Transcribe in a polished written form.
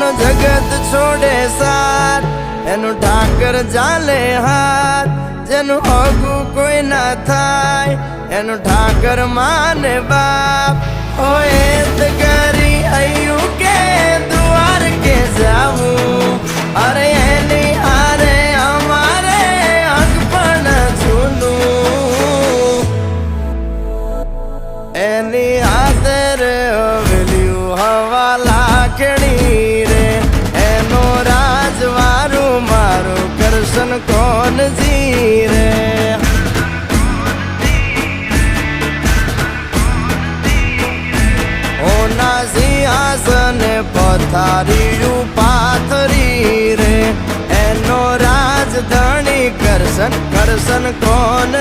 જેનો જગત છોડે સાથ એનું ઠાકર ચાલે હાથ, જેનું હગું કોઈ ના થાય એનું ઠાકર માને બાપ. હોય તો કરી આયું કે દ્વાર કે જાવું, અરે એની હારે અમારે હક પણ છૂનું. એની હાથર વેલ્યું હવા લાખણી રે, એનો રાજવારું મારું કરશન કોણ જીરે. ઓના સિંહાસન પથારીયું પાથરી રે, એનો રાજધણી કરશન કરશન કોણ